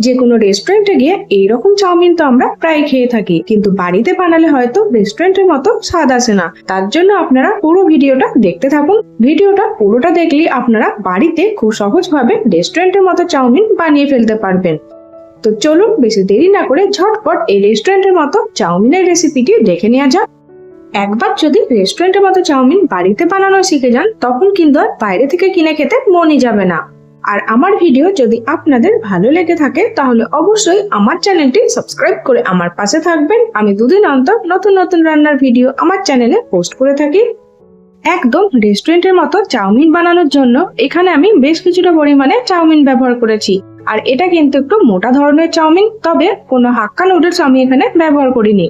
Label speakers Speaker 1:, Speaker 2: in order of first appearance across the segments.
Speaker 1: যে কোনো রেস্টুরেন্টে গিয়ে এইরকম চাউমিন তো আমরা প্রায় খেয়ে থাকি, কিন্তু বাড়িতে বানালে হয়তো রেস্টুরেন্টের মতো স্বাদ আসে না। তার জন্য আপনারা পুরো ভিডিওটা দেখতে থাকুন। ভিডিওটা পুরোটা দেখলেই আপনারা বাড়িতে খুব সহজভাবে রেস্টুরেন্টের মতো চাউমিন বানিয়ে ফেলতে পারবেন। তো চলুন বেশি দেরি না করে ঝটপট এই রেস্টুরেন্টের মতো চাউমিনের রেসিপিটি দেখে নেওয়া যাক। একবার যদি রেস্টুরেন্টের মতো চাউমিন বাড়িতে বানানো শিখে যান, তখন কিন্তু আর বাইরে থেকে কিনে খেতে মনই যাবে না। আর আমার ভিডিও যদি আপনাদের ভালো লেগে থাকে তাহলে অবশ্যই আমার চ্যানেলটি সাবস্ক্রাইব করে আমার পাশে থাকবেন। আমি দুদিন অন্তর নতুন নতুন রান্নার ভিডিও আমার চ্যানেলে পোস্ট করে থাকি। একদম রেস্টুরেন্টের মতো চাউমিন বানানোর জন্য এখানে আমি বেশ কিছুটা পরিমাণে চাউমিন ব্যবহার করেছি। আর এটা কিন্তু একটু মোটা ধরনের চাউমিন, তবে কোনো হাক্কা নুডলস আমি এখানে ব্যবহার করিনি।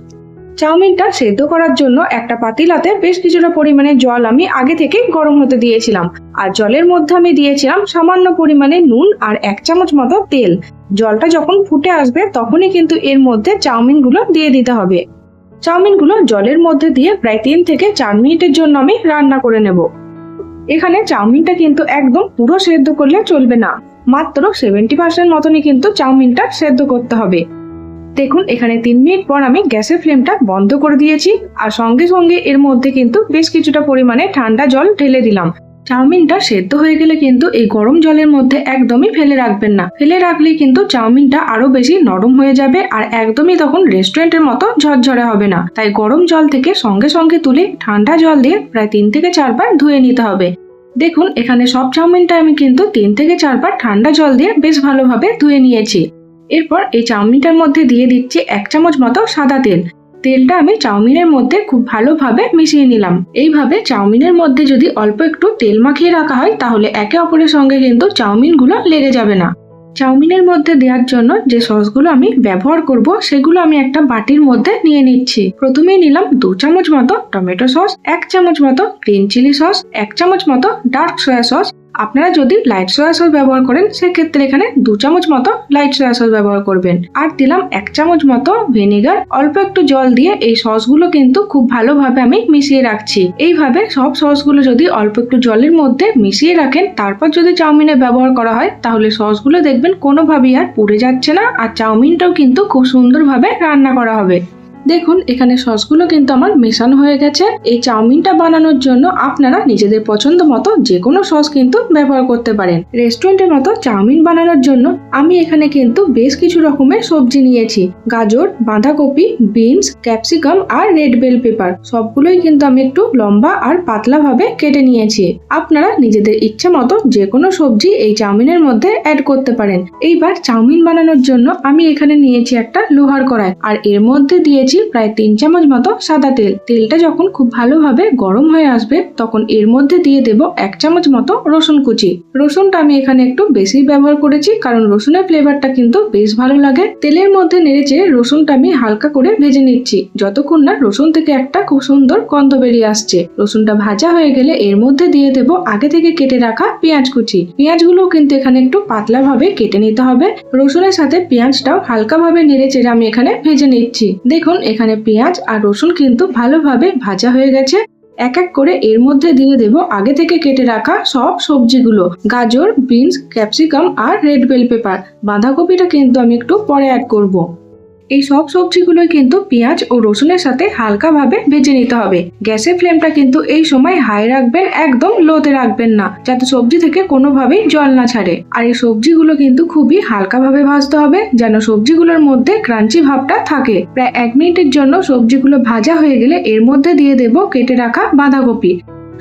Speaker 1: চাউমিনটা সেদ্ধ করার জন্য একটা পাতিলাতে বেশ কিছুটা পরিমাণে জল আমি আগে থেকে গরম হতে দিয়েছিলাম। আর জলের মধ্যে আমি দিয়েছিলাম সামান্য পরিমাণে নুন আর 1 চামচ মতো তেল। জলটা যখন ফুটে আসবে তখনই কিন্তু এর মধ্যে চাউমিনগুলো দিয়ে দিতে হবে। চাউমিনগুলো জলের মধ্যে দিয়ে প্রায় 3 থেকে 4 মিনিটের জন্য আমি রান্না করে নেব। এখানে চাউমিনটা কিন্তু একদম পুরো সেদ্ধ করলে চলবে না, মাত্র 70% মতনই কিন্তু চাউমিনটা সেদ্ধ করতে হবে। দেখুন এখানে 3 মিনিট পর আমি গ্যাসের ফ্লেমটা বন্ধ করে দিয়েছি, আর সঙ্গে সঙ্গে এর মধ্যে কিন্তু বেশ কিছুটা পরিমাণে ঠান্ডা জল ঢেলে দিলাম। চাউমিনটা সেদ্ধ হয়ে গেলে কিন্তু এই গরম জলের মধ্যে একদমই ফেলে রাখবেন না, ফেলে রাখলে কিন্তু চাউমিনটা আরো বেশি নরম হয়ে যাবে আর একদমই তখন রেস্টুরেন্টের মতো ঝরঝরে হবে না। তাই গরম জল থেকে সঙ্গে সঙ্গে তুলে ঠান্ডা জল দিয়ে প্রায় 3 থেকে 4 বার ধুয়ে নিতে হবে। দেখুন এখানে সব চাউমিনটা আমি কিন্তু 3 থেকে 4 বার ঠান্ডা জল দিয়ে বেশ ভালোভাবে ধুয়ে নিয়েছি। এরপর এই চাউমিনটার মধ্যে দিয়ে দিচ্ছি 1 চামচ মতো সাদা তেল। তেলটা আমি চাউমিনের মধ্যে খুব ভালোভাবে মিশিয়ে নিলাম। এইভাবে চাউমিনের মধ্যে যদি অল্প একটু তেল মাখিয়ে রাখা হয় তাহলে একে অপরের সঙ্গে কিন্তু চাউমিনগুলো লেগে যাবে না। চাউমিনের মধ্যে দেওয়ার জন্য যে সসগুলো আমি ব্যবহার করব সেগুলো আমি একটা বাটির মধ্যে নিয়ে নিচ্ছি। প্রথমেই নিলাম 2 চামচ মতো টমেটো সস, 1 চামচ মতো গ্রিন চিলি সস, 1 চামচ মতো ডার্ক সয়া সস। আপনারা যদি লাইট সয়া সস ব্যবহার করেন সেক্ষেত্রে এখানে 2 চামচ মতো লাইট সয়া সস ব্যবহার করবেন। আর দিলাম 1 চামচ মতো ভিনেগার। অল্প একটু জল দিয়ে এই সসগুলো কিন্তু খুব ভালোভাবে আমি মিশিয়ে রাখছি। এইভাবে সব সসগুলো যদি অল্প একটু জলের মধ্যে মিশিয়ে রাখেন, তারপর যদি চাউমিনে ব্যবহার করা হয় তাহলে সসগুলো দেখবেন কোনোভাবেই আর পুড়ে যাচ্ছে না, আর চাউমিনটাও কিন্তু খুব সুন্দরভাবে রান্না করা হবে। দেখুন এখানে সসগুলো কিন্তু আমার মেশানো হয়ে গেছে। এই চাউমিনটা বানানোর জন্য আপনারা নিজেদের পছন্দ মতো যে কোনো সস কিন্তু ব্যবহার করতে পারেন। রেস্টুরেন্টের মতো চাউমিন বানানোর জন্য আমি এখানে কিন্তু বেশ কিছু রকমের সবজি নিয়েছি। গাজর, বাঁধাকপি, বিনস, ক্যাপসিকাম আর রেড বেল পেপার সবগুলোই কিন্তু আমি একটু লম্বা আর পাতলা ভাবে কেটে নিয়েছি। আপনারা নিজেদের ইচ্ছা মতো যে কোনো সবজি এই চাউমিনের মধ্যে অ্যাড করতে পারেন। এইবার চাউমিন বানানোর জন্য আমি এখানে নিয়েছি একটা লোহার কড়াই, আর এর মধ্যে দিয়েছি প্রায় 3 চামচ মতো সাদা তেল। তেলটা যখন খুব ভালোভাবে গরম হয়ে আসবে তখন এর মধ্যে দিয়ে দেব 1 চামচ মতো রসুন কুচি। রসুনটা আমি এখানে একটু বেশি ব্যবহার করেছি কারণ রসুনের ফ্লেভারটা কিন্তু বেশ ভালো লাগে। তেলের মধ্যে নেড়েচেড়ে রসুনটা আমি হালকা করে ভেজে নিচ্ছি যতক্ষণ না রসুন থেকে একটা খুব সুন্দর গন্ধ বেরিয়ে আসছে। রসুনটা ভাজা হয়ে গেলে এর মধ্যে দিয়ে দেব আগে থেকে কেটে রাখা পেঁয়াজ কুচি। পেঁয়াজগুলো কিন্তু এখানে একটু পাতলা ভাবে কেটে নিতে হবে। রসুনের সাথে পেঁয়াজটাও হালকা ভাবে নেড়েচেড়ে আমি এখানে ভেজে নিচ্ছি। দেখুন এখানে পেঁয়াজ আর রসুন কিন্তু ভালোভাবে ভাজা হয়ে গেছে। এক এক করে এর মধ্যে দিয়ে দেব আগে থেকে কেটে রাখা সব সবজিগুলো। গাজর, বিনস, ক্যাপসিকাম আর রেড বেল পেপার। বাঁধাকপিটা কিন্তু আমি একটু পরে অ্যাড করব। এই সব সবজিগুলোই কিন্তু পেঁয়াজ ও রসুনের সাথে হালকা ভাবে ভেজে নিতে হবে। গ্যাসের ফ্লেমটা কিন্তু এই সময় হাই রাখবেন, একদম লোতে রাখবেন না, যাতে সবজি থেকে কোনোভাবেই জল না ছাড়ে। আর এই সবজিগুলো কিন্তু খুবই হালকা ভাবে ভাজতে হবে যেন সবজিগুলোর মধ্যে ক্রাঞ্চি ভাবটা থাকে। প্রায় 1 মিনিটের জন্য সবজিগুলো ভাজা হয়ে গেলে এর মধ্যে দিয়ে দেব কেটে রাখা বাঁধাকপি।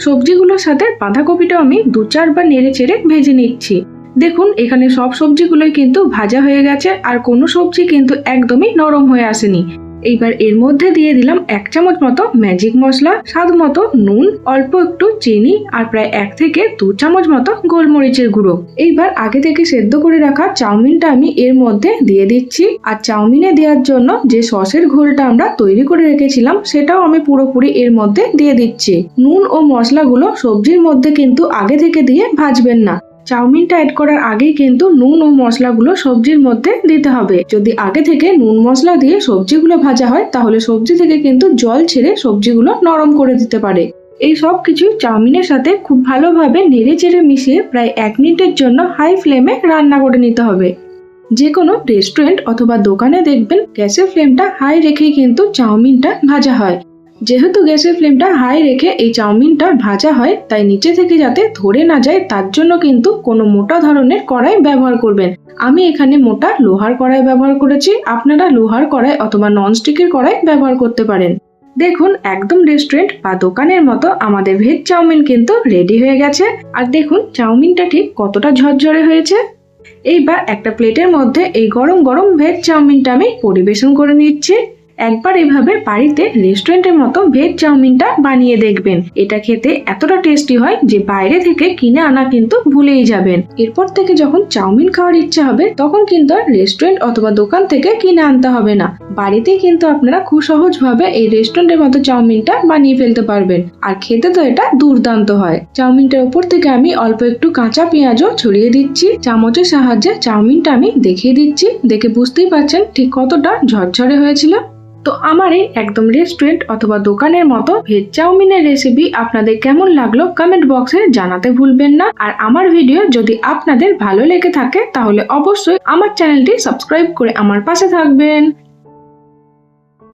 Speaker 1: সবজিগুলোর সাথে বাঁধাকপিটাও আমি 2-4 বার নেড়ে চেড়ে ভেজে নিচ্ছি। দেখুন এখানে সব সবজিগুলোই কিন্তু ভাজা হয়ে গেছে আর কোনো সবজি কিন্তু একদমই নরম হয়ে আসেনি। এইবার এর মধ্যে দিয়ে দিলাম 1 চামচ মতো ম্যাজিক মশলা, স্বাদ মতো নুন, অল্প একটু চিনি আর প্রায় 1 থেকে 2 চামচ মতো গোলমরিচের গুঁড়ো। এইবার আগে থেকে সেদ্ধ করে রাখা চাউমিনটা আমি এর মধ্যে দিয়ে দিচ্ছি। আর চাউমিনে দেওয়ার জন্য যে সসের ঘোলটা আমরা তৈরি করে রেখেছিলাম সেটাও আমি পুরোপুরি এর মধ্যে দিয়ে দিচ্ছি। নুন ও মশলাগুলো সবজির মধ্যে কিন্তু আগে থেকে দিয়ে ভাজবেন না। চাউমিনটা অ্যাড করার আগেই কিন্তু নুন ও মশলাগুলো সবজির মধ্যে দিতে হবে। যদি আগে থেকে নুন মশলা দিয়ে সবজিগুলো ভাজা হয় তাহলে সবজি থেকে কিন্তু জল ছেড়ে সবজিগুলো নরম করে দিতে পারে। এই সব কিছু চাউমিনের সাথে খুব ভালোভাবে নেড়ে চেড়ে মিশিয়ে প্রায় 1 মিনিটের জন্য হাই ফ্লেমে রান্না করে নিতে হবে। যে কোনো রেস্টুরেন্ট অথবা দোকানে দেখবেন গ্যাসের ফ্লেমটা হাই রেখেই কিন্তু চাউমিনটা ভাজা হয়। যেহেতু গ্যাসের ফ্লেমটা হাই রেখে এই চাউমিনটা ভাজা হয়, তাই নিচে থেকে যাতে ধরে না যায় তার জন্য কিন্তু কোনো মোটা ধরনের কড়াই ব্যবহার করবেন। আমি এখানে মোটা লোহার কড়াই ব্যবহার করেছি, আপনারা লোহার কড়াই অথবা ননস্টিকের কড়াই ব্যবহার করতে পারেন। দেখুন একদম রেস্টুরেন্ট বা দোকানের মতো আমাদের ভেজ চাউমিন কিন্তু রেডি হয়ে গেছে। আর দেখুন চাউমিনটা ঠিক কতটা ঝরঝরে হয়েছে। এইবার একটা প্লেটের মধ্যে এই গরম গরম ভেজ চাউমিনটা আমি পরিবেশন করে নিচ্ছি। একবার এভাবে বাড়িতে রেস্টুরেন্টের মতো ভেজ চাউমিনটা বানিয়ে দেখবেন, এটা খেতে এতটা টেস্টি হয় যে বাইরে থেকে কিনে আনা কিন্তু ভুলেই যাবেন। এরপর থেকে যখন চাউমিন খাওয়ার ইচ্ছা হবে তখন কিন্তু আর রেস্টুরেন্ট অথবা দোকান থেকে কিনে আনতে হবে না, বাড়িতেই কিন্তু আপনারা খুব সহজভাবে এই রেস্টুরেন্টের মতো চাউমিনটা বানিয়ে ফেলতে পারবেন। আর খেতে তো এটা দুর্দান্ত হয়। চাউমিনটার উপর থেকে আমি অল্প একটু কাঁচা পেঁয়াজও ছড়িয়ে দিচ্ছি। চামচের সাহায্যে চাউমিনটা আমি দেখিয়ে দিচ্ছি, দেখে বুঝতেই পারছেন ঠিক কতটা ঝরঝরে হয়েছিল। তো আমার এই একদম রেস্টুরেন্ট অথবা দোকানের মতো ভেজ চাউমিনের রেসিপি আপনাদের কেমন লাগলো কমেন্ট বক্সে জানাতে ভুলবেন না। আর আমার ভিডিও যদি আপনাদের ভালো লেগে থাকে তাহলে অবশ্যই আমার চ্যানেলটি সাবস্ক্রাইব করে আমার পাশে থাকবেন।